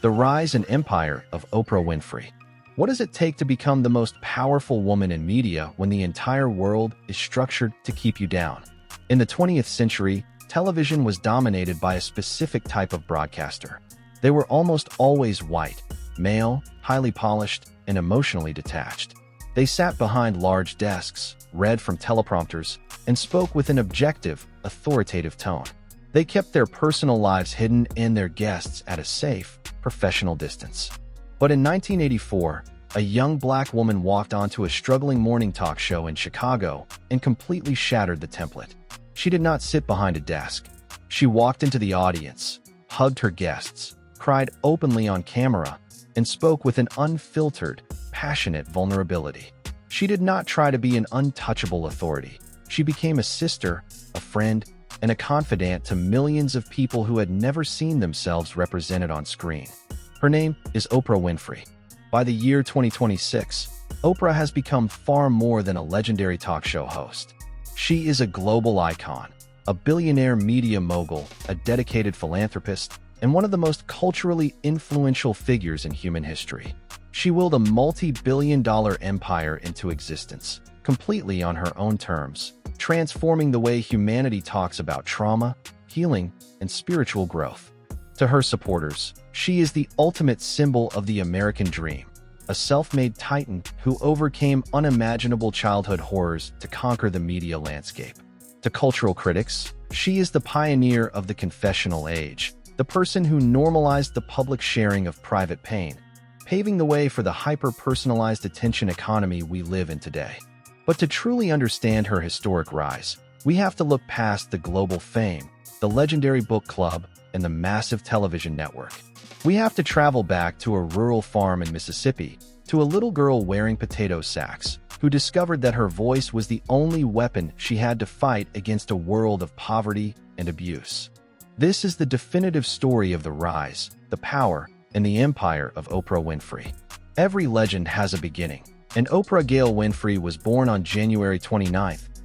The rise and empire of Oprah Winfrey. What does it take to become the most powerful woman in media when the entire world is structured to keep you down? In the 20th century, television was dominated by a specific type of broadcaster. They were almost always white, male, highly polished, and emotionally detached. They sat behind large desks, read from teleprompters, and spoke with an objective, authoritative tone. They kept their personal lives hidden and their guests at a safe, professional distance. But in 1984, a young black woman walked onto a struggling morning talk show in Chicago and completely shattered the template. She did not sit behind a desk. She walked into the audience, hugged her guests, cried openly on camera, and spoke with an unfiltered, passionate vulnerability. She did not try to be an untouchable authority. She became a sister, a friend, and a confidant to millions of people who had never seen themselves represented on screen. Her name is Oprah Winfrey. By the year 2026, Oprah has become far more than a legendary talk show host. She is a global icon, a billionaire media mogul, a dedicated philanthropist, and one of the most culturally influential figures in human history. She willed a multi-billion-dollar empire into existence, completely on her own terms, transforming the way humanity talks about trauma, healing, and spiritual growth. To her supporters, she is the ultimate symbol of the American dream, a self-made titan who overcame unimaginable childhood horrors to conquer the media landscape. To cultural critics, she is the pioneer of the confessional age, the person who normalized the public sharing of private pain, paving the way for the hyper-personalized attention economy we live in today. But to truly understand her historic rise, we have to look past the global fame, the legendary book club, and the massive television network. We have to travel back to a rural farm in Mississippi, to a little girl wearing potato sacks, who discovered that her voice was the only weapon she had to fight against a world of poverty and abuse. This is the definitive story of the rise, the power, and the empire of Oprah Winfrey. Every legend has a beginning, and Oprah Gail Winfrey was born on January 29,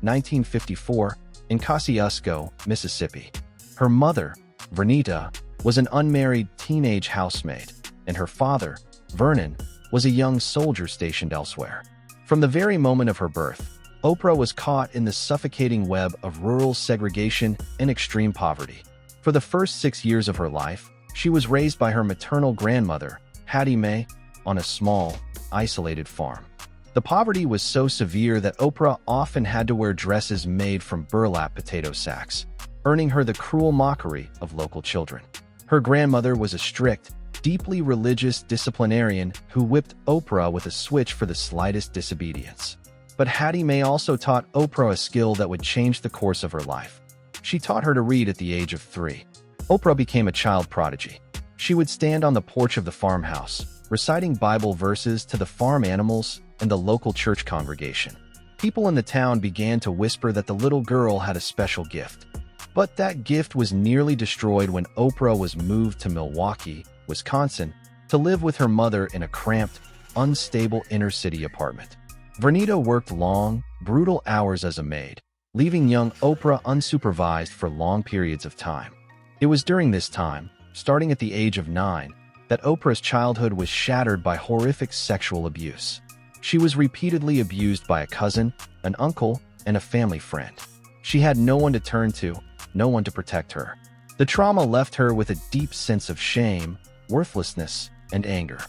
1954, in Kosciuszko, Mississippi. Her mother, Vernita, was an unmarried teenage housemaid, and her father, Vernon, was a young soldier stationed elsewhere. From the very moment of her birth, Oprah was caught in the suffocating web of rural segregation and extreme poverty. For the first 6 years of her life, she was raised by her maternal grandmother, Hattie Mae, on a small, isolated farm. The poverty was so severe that Oprah often had to wear dresses made from burlap potato sacks, earning her the cruel mockery of local children. Her grandmother was a strict, deeply religious disciplinarian who whipped Oprah with a switch for the slightest disobedience. But Hattie Mae also taught Oprah a skill that would change the course of her life. She taught her to read at the age of 3. Oprah became a child prodigy. She would stand on the porch of the farmhouse, reciting Bible verses to the farm animals and the local church congregation. People in the town began to whisper that the little girl had a special gift. But that gift was nearly destroyed when Oprah was moved to Milwaukee, Wisconsin, to live with her mother in a cramped, unstable inner-city apartment. Vernita worked long, brutal hours as a maid, leaving young Oprah unsupervised for long periods of time. It was during this time, starting at the age of 9, that Oprah's childhood was shattered by horrific sexual abuse. She was repeatedly abused by a cousin, an uncle, and a family friend. She had no one to turn to, no one to protect her. The trauma left her with a deep sense of shame, worthlessness, and anger.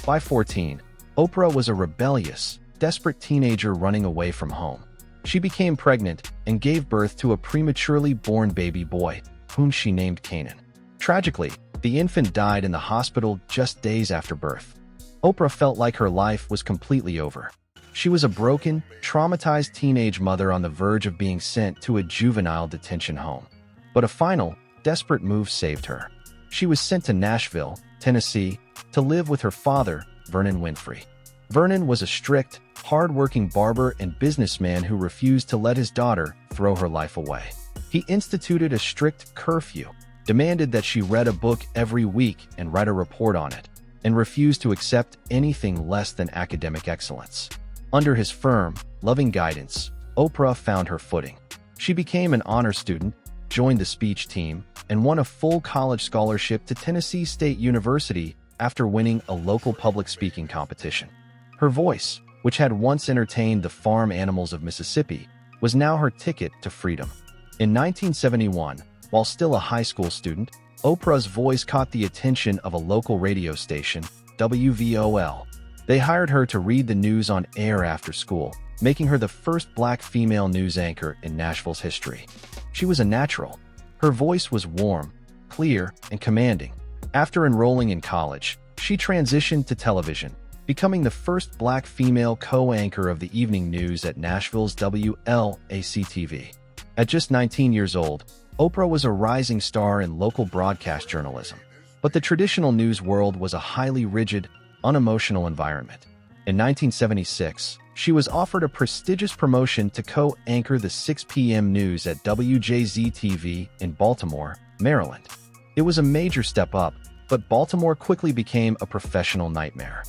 By 14, Oprah was a rebellious, desperate teenager running away from home. She became pregnant and gave birth to a prematurely born baby boy, whom she named Canaan. Tragically, the infant died in the hospital just days after birth. Oprah felt like her life was completely over. She was a broken, traumatized teenage mother on the verge of being sent to a juvenile detention home. But a final, desperate move saved her. She was sent to Nashville, Tennessee, to live with her father, Vernon Winfrey. Vernon was a strict, hard-working barber and businessman who refused to let his daughter throw her life away. He instituted a strict curfew, demanded that she read a book every week and write a report on it, and refused to accept anything less than academic excellence. Under his firm, loving guidance, Oprah found her footing. She became an honor student, joined the speech team, and won a full college scholarship to Tennessee State University, after winning a local public speaking competition. Her voice, which had once entertained the farm animals of Mississippi, was now her ticket to freedom. In 1971, while still a high school student, Oprah's voice caught the attention of a local radio station, WVOL. They hired her to read the news on air after school, making her the first black female news anchor in Nashville's history. She was a natural. Her voice was warm, clear, and commanding. After enrolling in college, she transitioned to television, becoming the first black female co-anchor of the evening news at Nashville's WLAC-TV. At just 19 years old, Oprah was a rising star in local broadcast journalism. But the traditional news world was a highly rigid, unemotional environment. In 1976, she was offered a prestigious promotion to co-anchor the 6 p.m. news at WJZ-TV in Baltimore, Maryland. It was a major step up, but Baltimore quickly became a professional nightmare.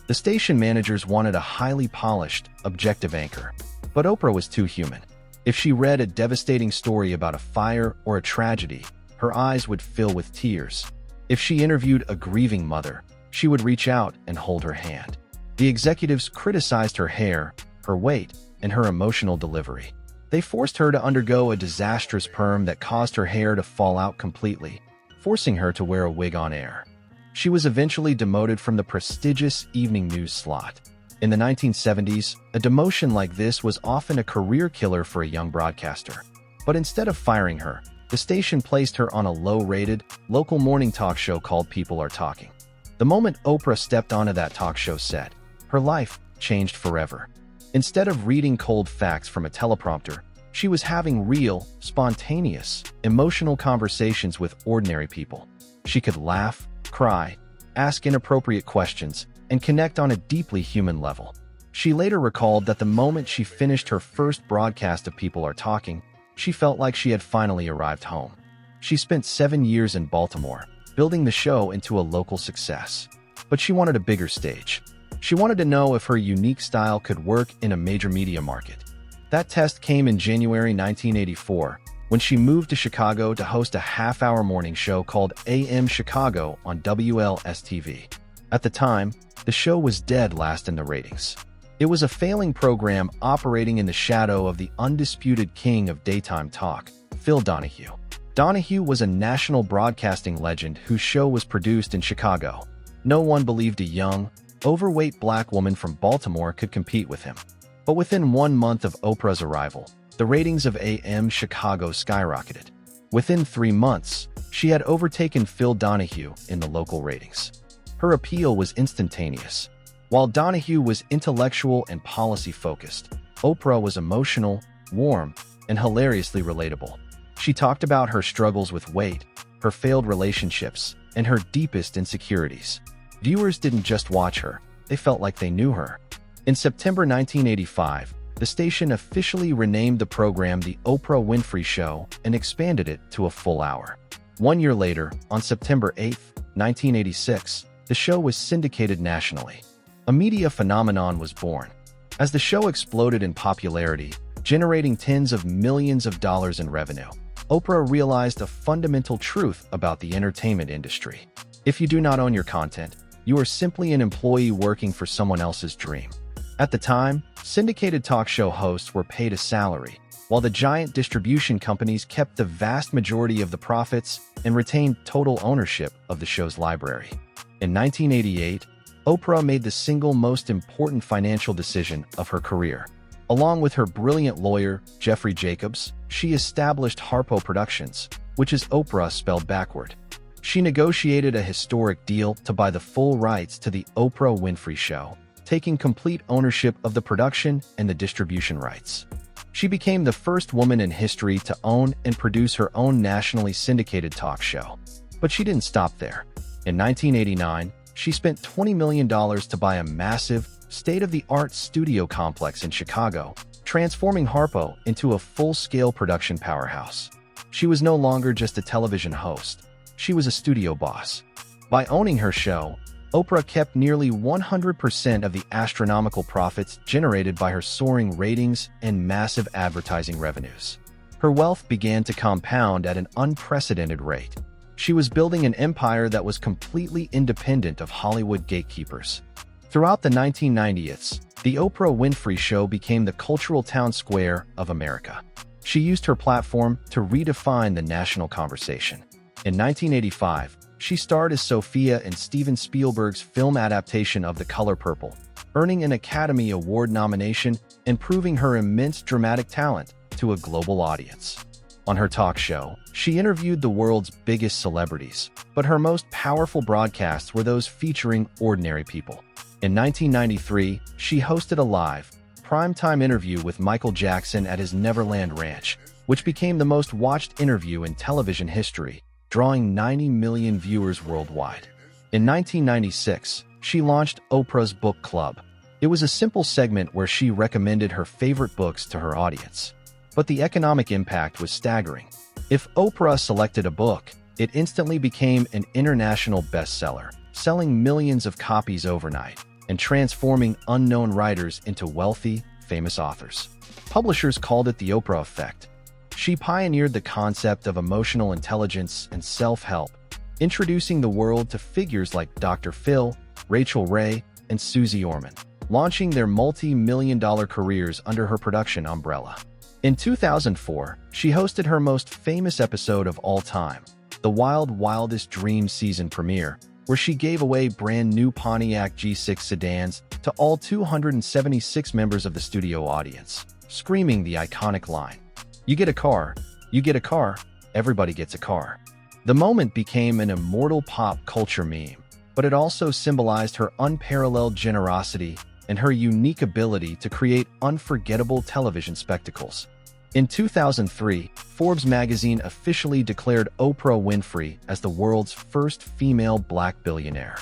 The station managers wanted a highly polished, objective anchor, but Oprah was too human. If she read a devastating story about a fire or a tragedy, her eyes would fill with tears. If she interviewed a grieving mother, she would reach out and hold her hand. The executives criticized her hair, her weight, and her emotional delivery. They forced her to undergo a disastrous perm that caused her hair to fall out completely, forcing her to wear a wig on air. She was eventually demoted from the prestigious evening news slot. In the 1970s, a demotion like this was often a career killer for a young broadcaster. But instead of firing her, the station placed her on a low-rated, local morning talk show called People Are Talking. The moment Oprah stepped onto that talk show set, her life changed forever. Instead of reading cold facts from a teleprompter, she was having real, spontaneous, emotional conversations with ordinary people. She could laugh, cry, ask inappropriate questions, and connect on a deeply human level. She later recalled that the moment she finished her first broadcast of People Are Talking, she felt like she had finally arrived home. She spent 7 years in Baltimore, building the show into a local success. But she wanted a bigger stage. She wanted to know if her unique style could work in a major media market. That test came in January 1984, when she moved to Chicago to host a half-hour morning show called AM Chicago on WLS-TV. At the time, the show was dead last in the ratings. It was a failing program operating in the shadow of the undisputed king of daytime talk, Phil Donahue. Donahue was a national broadcasting legend whose show was produced in Chicago. No one believed a young, overweight black woman from Baltimore could compete with him. But within 1 month of Oprah's arrival, the ratings of AM Chicago skyrocketed. Within 3 months, she had overtaken Phil Donahue in the local ratings. Her appeal was instantaneous. While Donahue was intellectual and policy-focused, Oprah was emotional, warm, and hilariously relatable. She talked about her struggles with weight, her failed relationships, and her deepest insecurities. Viewers didn't just watch her, they felt like they knew her. In September 1985, the station officially renamed the program The Oprah Winfrey Show and expanded it to a full hour. 1 year later, on September 8, 1986, the show was syndicated nationally. A media phenomenon was born. As the show exploded in popularity, generating tens of millions of dollars in revenue, Oprah realized a fundamental truth about the entertainment industry. If you do not own your content, you are simply an employee working for someone else's dream. At the time, syndicated talk show hosts were paid a salary, while the giant distribution companies kept the vast majority of the profits and retained total ownership of the show's library. In 1988, Oprah made the single most important financial decision of her career. Along with her brilliant lawyer, Jeffrey Jacobs, she established Harpo Productions, which is Oprah spelled backward. She negotiated a historic deal to buy the full rights to The Oprah Winfrey Show, taking complete ownership of the production and the distribution rights. She became the first woman in history to own and produce her own nationally syndicated talk show. But she didn't stop there. In 1989, she spent $20 million to buy a massive, state-of-the-art studio complex in Chicago, transforming Harpo into a full-scale production powerhouse. She was no longer just a television host. She was a studio boss. By owning her show, Oprah kept nearly 100% of the astronomical profits generated by her soaring ratings and massive advertising revenues. Her wealth began to compound at an unprecedented rate. She was building an empire that was completely independent of Hollywood gatekeepers. Throughout the 1990s, the Oprah Winfrey Show became the cultural town square of America. She used her platform to redefine the national conversation. In 1985, she starred as Sophia in Steven Spielberg's film adaptation of The Color Purple, earning an Academy Award nomination and proving her immense dramatic talent to a global audience. On her talk show, she interviewed the world's biggest celebrities, but her most powerful broadcasts were those featuring ordinary people. In 1993, she hosted a live, primetime interview with Michael Jackson at his Neverland Ranch, which became the most watched interview in television history, drawing 90 million viewers worldwide. In 1996, she launched Oprah's Book Club. It was a simple segment where she recommended her favorite books to her audience. But the economic impact was staggering. If Oprah selected a book, it instantly became an international bestseller, selling millions of copies overnight and transforming unknown writers into wealthy, famous authors. Publishers called it the Oprah effect. She pioneered the concept of emotional intelligence and self-help, introducing the world to figures like Dr. Phil, Rachel Ray, and Susie Orman, launching their multi-million-dollar careers under her production umbrella. In 2004, she hosted her most famous episode of all time, the Wild Wildest Dreams season premiere, where she gave away brand new Pontiac G6 sedans to all 276 members of the studio audience, screaming the iconic line, "You get a car, you get a car, everybody gets a car." The moment became an immortal pop culture meme, but it also symbolized her unparalleled generosity and her unique ability to create unforgettable television spectacles. In 2003, Forbes magazine officially declared Oprah Winfrey as the world's first female black billionaire.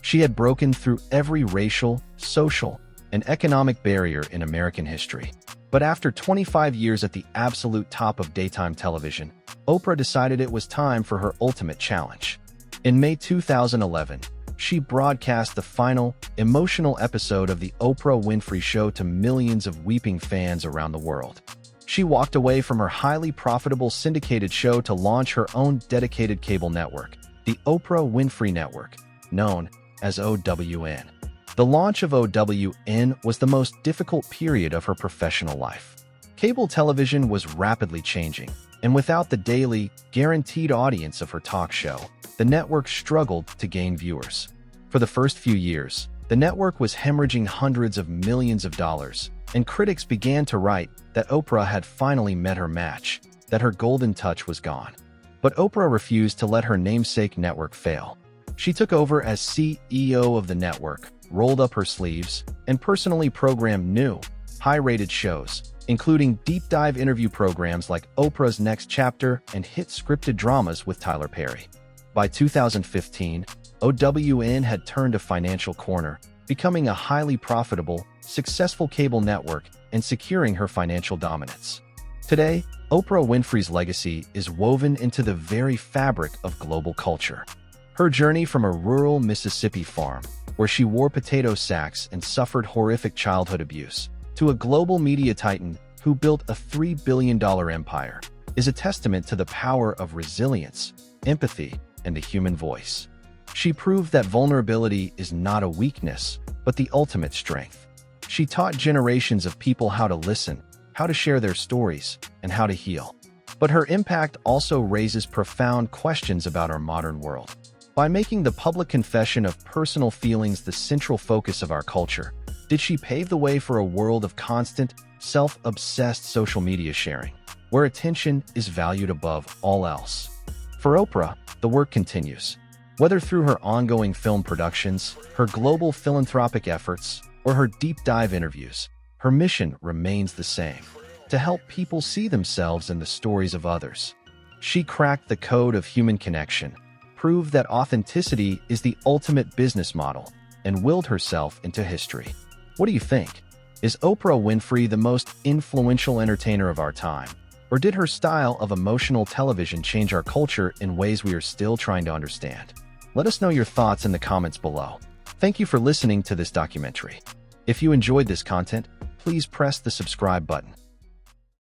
She had broken through every racial, social, and economic barrier in American history. But after 25 years at the absolute top of daytime television, Oprah decided it was time for her ultimate challenge. In May 2011, she broadcast the final, emotional episode of The Oprah Winfrey Show to millions of weeping fans around the world. She walked away from her highly profitable syndicated show to launch her own dedicated cable network, the Oprah Winfrey Network, known as OWN. The launch of OWN was the most difficult period of her professional life. Cable television was rapidly changing, and without the daily, guaranteed audience of her talk show, the network struggled to gain viewers. For the first few years, the network was hemorrhaging hundreds of millions of dollars, and critics began to write that Oprah had finally met her match, that her golden touch was gone. But Oprah refused to let her namesake network fail. She took over as CEO of the network, rolled up her sleeves, and personally programmed new, high-rated shows, including deep-dive interview programs like Oprah's Next Chapter and hit scripted dramas with Tyler Perry. By 2015, OWN had turned a financial corner, becoming a highly profitable, successful cable network and securing her financial dominance. Today, Oprah Winfrey's legacy is woven into the very fabric of global culture. Her journey from a rural Mississippi farm, where she wore potato sacks and suffered horrific childhood abuse, to a global media titan who built a $3 billion empire, is a testament to the power of resilience, empathy, and the human voice. She proved that vulnerability is not a weakness, but the ultimate strength. She taught generations of people how to listen, how to share their stories, and how to heal. But her impact also raises profound questions about our modern world. By making the public confession of personal feelings the central focus of our culture, did she pave the way for a world of constant, self-obsessed social media sharing, where attention is valued above all else? For Oprah, the work continues. Whether through her ongoing film productions, her global philanthropic efforts, or her deep-dive interviews, her mission remains the same: to help people see themselves in the stories of others. She cracked the code of human connection, proved that authenticity is the ultimate business model, and willed herself into history. What do you think? Is Oprah Winfrey the most influential entertainer of our time? Or did her style of emotional television change our culture in ways we are still trying to understand? Let us know your thoughts in the comments below. Thank you for listening to this documentary. If you enjoyed this content, please press the subscribe button